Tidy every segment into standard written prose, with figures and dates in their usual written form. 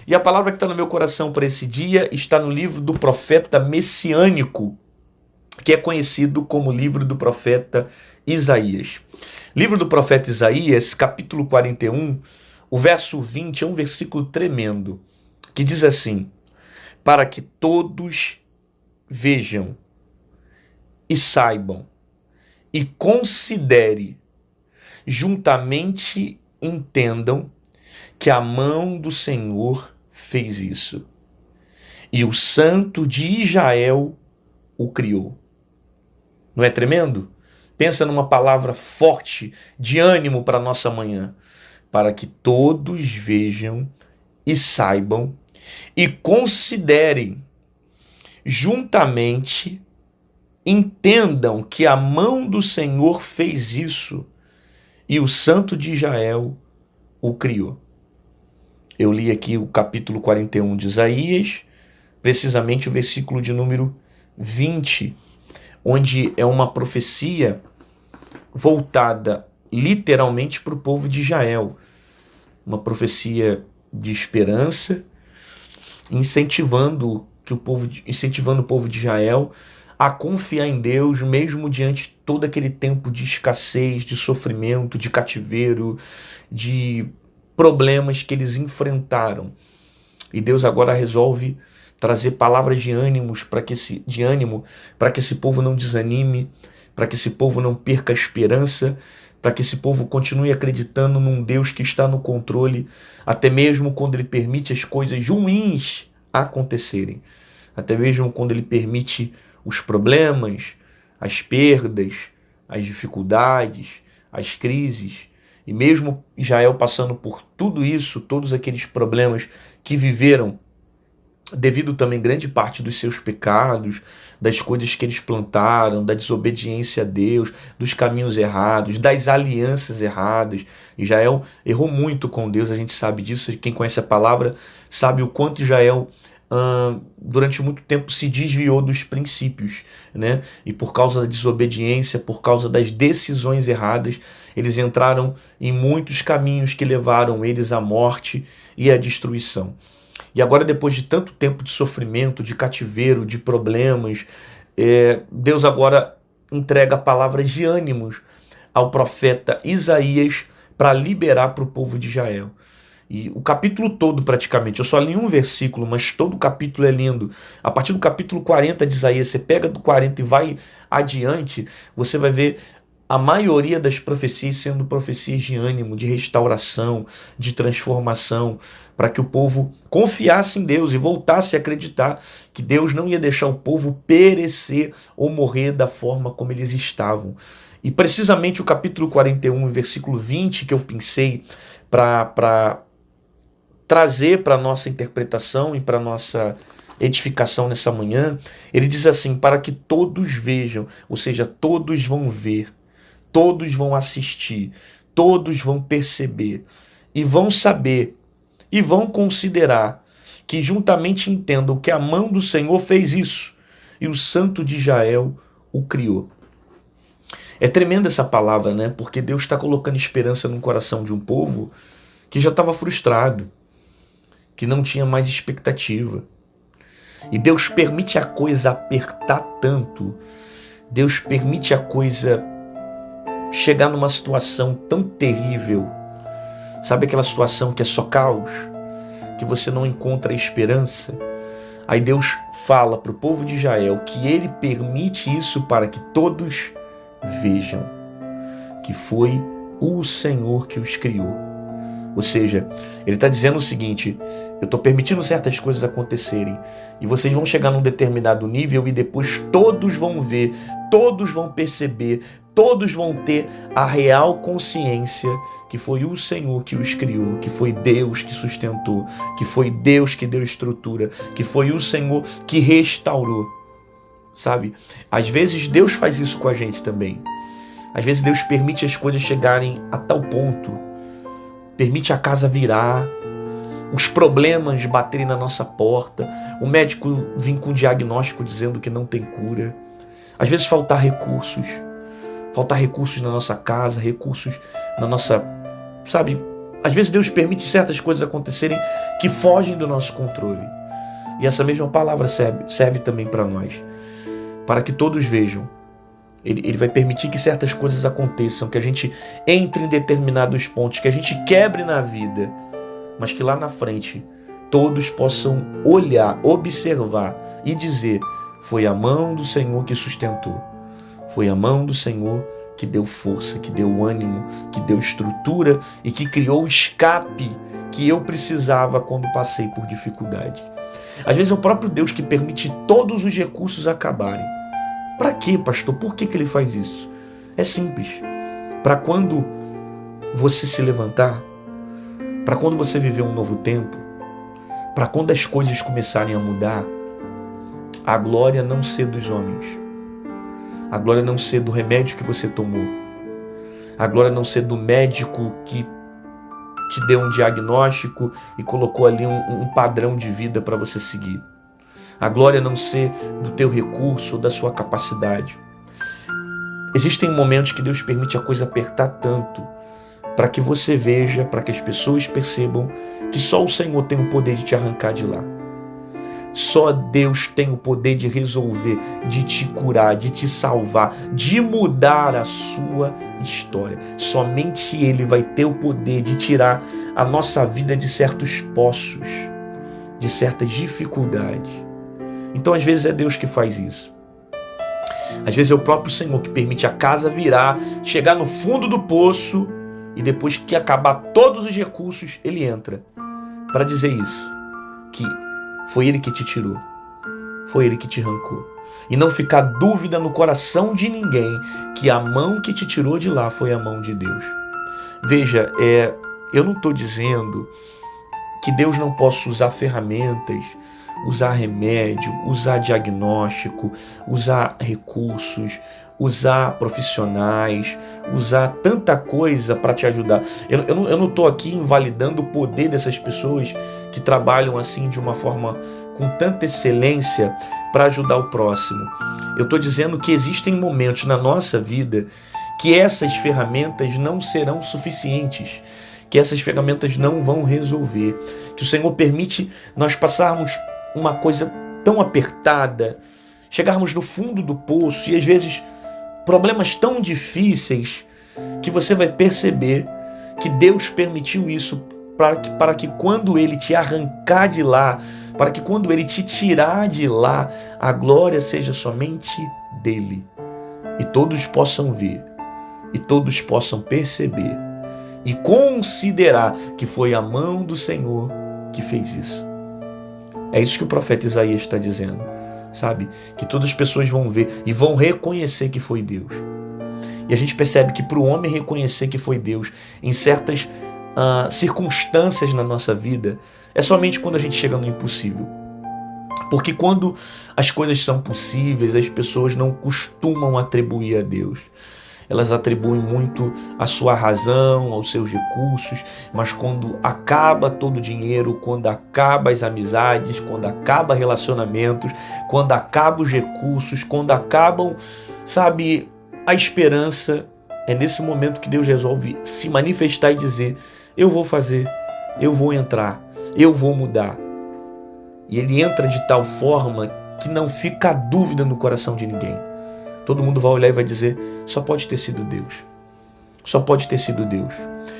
E a palavra que está no meu coração para esse dia está no livro do profeta messiânico, que é conhecido como livro do profeta Isaías. Livro do profeta Isaías, capítulo 41, o verso 20 é um versículo tremendo, que diz assim: para que todos vejam e saibam e considere, juntamente entendam que a mão do Senhor fez isso, e o Santo de Israel o criou. Não é tremendo? Pensa numa palavra forte de ânimo para a nossa manhã. Para que todos vejam e saibam e considerem, juntamente entendam que a mão do Senhor fez isso e o Santo de Israel o criou. Eu li aqui o capítulo 41 de Isaías, precisamente o versículo de número 20, onde é uma profecia voltada literalmente para o povo de Israel. Uma profecia de esperança, incentivando o povo de Israel a confiar em Deus, mesmo diante de todo aquele tempo de escassez, de sofrimento, de cativeiro, de problemas que eles enfrentaram. E Deus agora resolve trazer palavras de ânimo para que esse povo não desanime, para que esse povo não perca a esperança, para que esse povo continue acreditando num Deus que está no controle, até mesmo quando Ele permite as coisas ruins acontecerem, até mesmo quando Ele permite os problemas, as perdas, as dificuldades, as crises. E mesmo Israel passando por tudo isso, todos aqueles problemas que viveram, devido também grande parte dos seus pecados, das coisas que eles plantaram, da desobediência a Deus, dos caminhos errados, das alianças erradas. Israel errou muito com Deus, a gente sabe disso, quem conhece a palavra sabe o quanto Israel durante muito tempo se desviou dos princípios, né? E por causa da desobediência, por causa das decisões erradas, eles entraram em muitos caminhos que levaram eles à morte e à destruição. E agora, depois de tanto tempo de sofrimento, de cativeiro, de problemas, Deus agora entrega palavras de ânimos ao profeta Isaías para liberar para o povo de Israel. E o capítulo todo, praticamente, eu só li um versículo, mas todo o capítulo é lindo. A partir do capítulo 40 de Isaías, você pega do 40 e vai adiante, você vai ver a maioria das profecias sendo profecias de ânimo, de restauração, de transformação, para que o povo confiasse em Deus e voltasse a acreditar que Deus não ia deixar o povo perecer ou morrer da forma como eles estavam. E precisamente o capítulo 41, versículo 20, que eu pensei para trazer para a nossa interpretação e para a nossa edificação nessa manhã, ele diz assim: para que todos vejam, ou seja, todos vão ver, todos vão assistir, todos vão perceber e vão saber e vão considerar que juntamente entendam que a mão do Senhor fez isso e o Santo de Israel o criou. É tremenda essa palavra, né? Porque Deus está colocando esperança no coração de um povo que já estava frustrado, que não tinha mais expectativa. E Deus permite a coisa apertar tanto, Deus permite a coisa chegar numa situação tão terrível. Sabe aquela situação que é só caos? Que você não encontra esperança? Aí Deus fala para o povo de Israel que Ele permite isso para que todos vejam que foi o Senhor que os criou. Ou seja, Ele está dizendo o seguinte: eu estou permitindo certas coisas acontecerem e vocês vão chegar num determinado nível e depois todos vão ver, todos vão perceber, todos vão ter a real consciência que foi o Senhor que os criou, que foi Deus que sustentou, que foi Deus que deu estrutura, que foi o Senhor que restaurou. Sabe? Às vezes Deus faz isso com a gente também. Às vezes Deus permite as coisas chegarem a tal ponto, permite a casa virar, os problemas baterem na nossa porta, o médico vir com um diagnóstico dizendo que não tem cura. Às vezes faltar recursos na nossa casa, recursos na nossa, sabe, Às vezes Deus permite certas coisas acontecerem que fogem do nosso controle. E essa mesma palavra serve também para nós, para que todos vejam. Ele vai permitir que certas coisas aconteçam, que a gente entre em determinados pontos, que a gente quebre na vida, mas que lá na frente todos possam olhar, observar e dizer: foi a mão do Senhor que sustentou, foi a mão do Senhor que deu força, que deu ânimo, que deu estrutura e que criou o escape que eu precisava quando passei por dificuldade. Às vezes é o próprio Deus que permite todos os recursos acabarem. Para quê, pastor? Por que ele faz isso? É simples. Para quando você se levantar, para quando você viver um novo tempo, para quando as coisas começarem a mudar, a glória não ser dos homens, a glória não ser do remédio que você tomou, a glória não ser do médico que te deu um diagnóstico e colocou ali um padrão de vida para você seguir. A glória não ser do teu recurso ou da sua capacidade. Existem momentos que Deus permite a coisa apertar tanto para que você veja, para que as pessoas percebam que só o Senhor tem o poder de te arrancar de lá. Só Deus tem o poder de resolver, de te curar, de te salvar, de mudar a sua história. Somente Ele vai ter o poder de tirar a nossa vida de certos poços, de certas dificuldades. Então, às vezes, é Deus que faz isso. Às vezes é o próprio Senhor que permite a casa virar, chegar no fundo do poço e depois que acabar todos os recursos, Ele entra para dizer isso, que foi Ele que te tirou, foi Ele que te arrancou. E não ficar dúvida no coração de ninguém que a mão que te tirou de lá foi a mão de Deus. Veja, eu não estou dizendo que Deus não possa usar ferramentas, usar remédio, usar diagnóstico, usar recursos, usar profissionais, usar tanta coisa para te ajudar. Eu não estou aqui invalidando o poder dessas pessoas que trabalham assim de uma forma com tanta excelência para ajudar o próximo. Eu estou dizendo que existem momentos na nossa vida que essas ferramentas não serão suficientes, que essas ferramentas não vão resolver, que o Senhor permite nós passarmos uma coisa tão apertada, chegarmos no fundo do poço e às vezes problemas tão difíceis que você vai perceber que Deus permitiu isso para que quando Ele te arrancar de lá, para que quando Ele te tirar de lá, a glória seja somente dEle e todos possam ver e todos possam perceber e considerar que foi a mão do Senhor que fez isso. É isso que o profeta Isaías está dizendo, sabe? Que todas as pessoas vão ver e vão reconhecer que foi Deus. E a gente percebe que para o homem reconhecer que foi Deus em certas circunstâncias na nossa vida, é somente quando a gente chega no impossível. Porque quando as coisas são possíveis, as pessoas não costumam atribuir a Deus. Elas atribuem muito a sua razão, aos seus recursos, mas quando acaba todo o dinheiro, quando acaba as amizades, quando acaba relacionamentos, quando acabam os recursos, quando acabam, sabe, a esperança, é nesse momento que Deus resolve se manifestar e dizer: eu vou fazer, eu vou entrar, eu vou mudar. E Ele entra de tal forma que não fica dúvida no coração de ninguém. Todo mundo vai olhar e vai dizer: só pode ter sido Deus. Só pode ter sido Deus.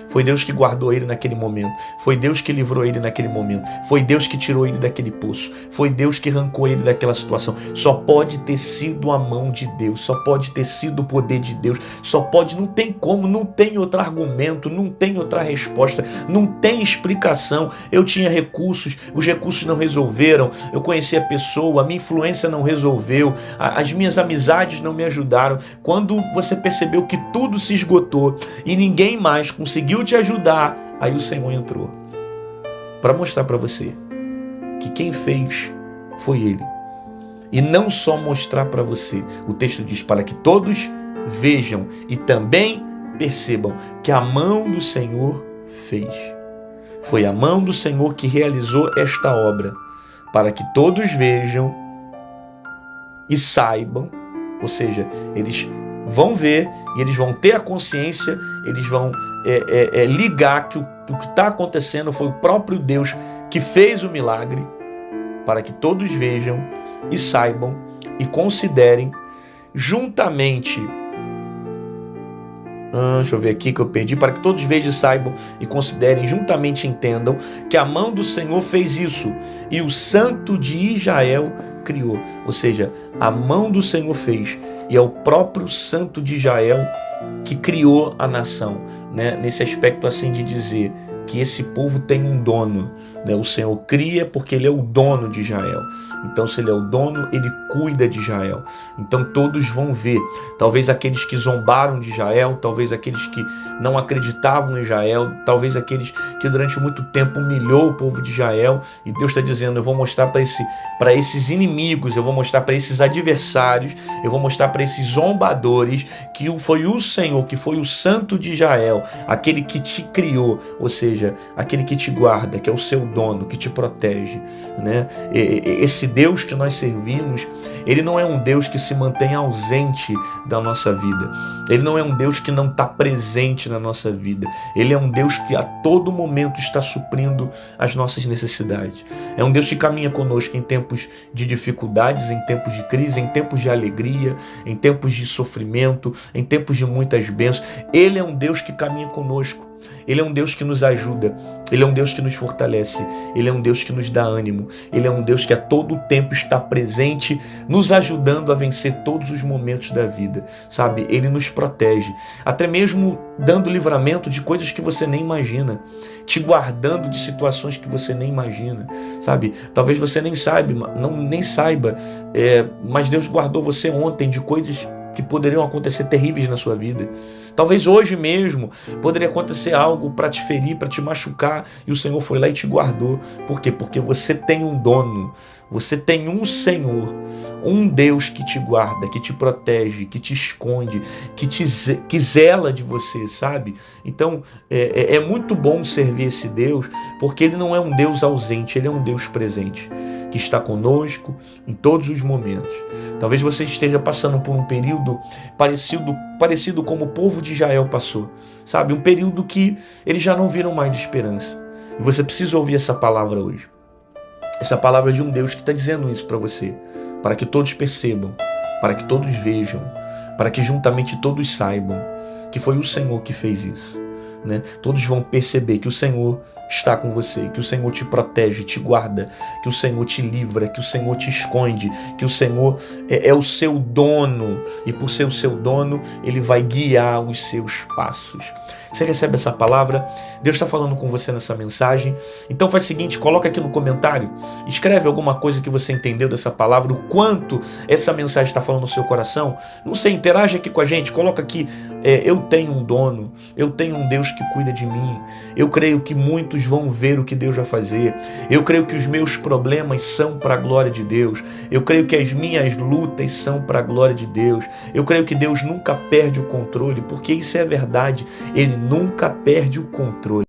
Foi Deus que guardou ele naquele momento. Foi Deus que livrou ele naquele momento. Foi Deus que tirou ele daquele poço. Foi Deus que arrancou ele daquela situação. Só pode ter sido a mão de Deus. Só pode ter sido o poder de Deus. Só pode, não tem como, não tem outro argumento, não tem outra resposta, não tem explicação. Eu tinha recursos, os recursos não resolveram. Eu conheci a pessoa, a minha influência não resolveu. As minhas amizades não me ajudaram. Quando você percebeu que tudo se esgotou e ninguém mais conseguiu te ajudar, aí o Senhor entrou para mostrar para você que quem fez foi Ele. E não só mostrar para você, o texto diz: para que todos vejam e também percebam que a mão do Senhor fez. Foi a mão do Senhor que realizou esta obra, para que todos vejam e saibam, ou seja, eles vão ver e eles vão ter a consciência, eles vão ligar que o que está acontecendo foi o próprio Deus que fez o milagre, para que todos vejam e saibam e considerem juntamente. Deixa eu ver aqui que eu perdi. Para que todos vejam, saibam e considerem, juntamente entendam que a mão do Senhor fez isso e o Santo de Israel criou. Ou seja, a mão do Senhor fez e é o próprio Santo de Israel que criou a nação, né? Nesse aspecto assim de dizer que esse povo tem um dono, né? O Senhor cria porque ele é o dono de Israel. Então, se ele é o dono, ele cuida de Israel. Então, todos vão ver. Talvez aqueles que zombaram de Israel, talvez aqueles que não acreditavam em Israel, talvez aqueles que durante muito tempo humilhou o povo de Israel. E Deus está dizendo, eu vou mostrar para esses inimigos, eu vou mostrar para esses adversários, eu vou mostrar para esses zombadores que foi o Senhor, que foi o Santo de Israel, aquele que te criou, ou seja, aquele que te guarda, que é o seu dono, que te protege, né? Esse Deus que nós servimos, ele não é um Deus que se mantém ausente da nossa vida. Ele não é um Deus que não está presente na nossa vida. Ele é um Deus que a todo momento está suprindo as nossas necessidades. É um Deus que caminha conosco em tempos de dificuldades, em tempos de crise, em tempos de alegria, em tempos de sofrimento, em tempos de muitas bênçãos. Ele é um Deus que caminha conosco. Ele é um Deus que nos ajuda, Ele é um Deus que nos fortalece, Ele é um Deus que nos dá ânimo, Ele é um Deus que a todo tempo está presente, nos ajudando a vencer todos os momentos da vida, sabe? Ele nos protege, até mesmo dando livramento de coisas que você nem imagina, te guardando de situações que você nem imagina, sabe? Talvez você nem saiba, mas Deus guardou você ontem de coisas que poderiam acontecer terríveis na sua vida. Talvez hoje mesmo poderia acontecer algo para te ferir, para te machucar, e o Senhor foi lá e te guardou. Por quê? Porque você tem um dono, você tem um Senhor, um Deus que te guarda, que te protege, que te esconde, que zela de você, sabe? Então, é muito bom servir esse Deus, porque Ele não é um Deus ausente, Ele é um Deus presente, que está conosco em todos os momentos. Talvez você esteja passando por um período parecido como o povo de Israel passou, sabe? Um período que eles já não viram mais esperança. E você precisa ouvir essa palavra hoje. Essa palavra de um Deus que está dizendo isso para você, para que todos percebam, para que todos vejam, para que juntamente todos saibam que foi o Senhor que fez isso, né? Todos vão perceber que o Senhor está com você, que o Senhor te protege, te guarda, que o Senhor te livra, que o Senhor te esconde, que o Senhor é o seu dono, e por ser o seu dono, Ele vai guiar os seus passos. Você recebe essa palavra? Deus está falando com você nessa mensagem. Então faz o seguinte, coloca aqui no comentário, escreve alguma coisa que você entendeu dessa palavra, o quanto essa mensagem está falando no seu coração. Não sei, interage aqui com a gente, coloca aqui, eu tenho um dono, eu tenho um Deus que cuida de mim, eu creio que muitos vão ver o que Deus vai fazer, eu creio que os meus problemas são para a glória de Deus, eu creio que as minhas lutas são para a glória de Deus, eu creio que Deus nunca perde o controle, porque isso é verdade, Ele nunca perde o controle.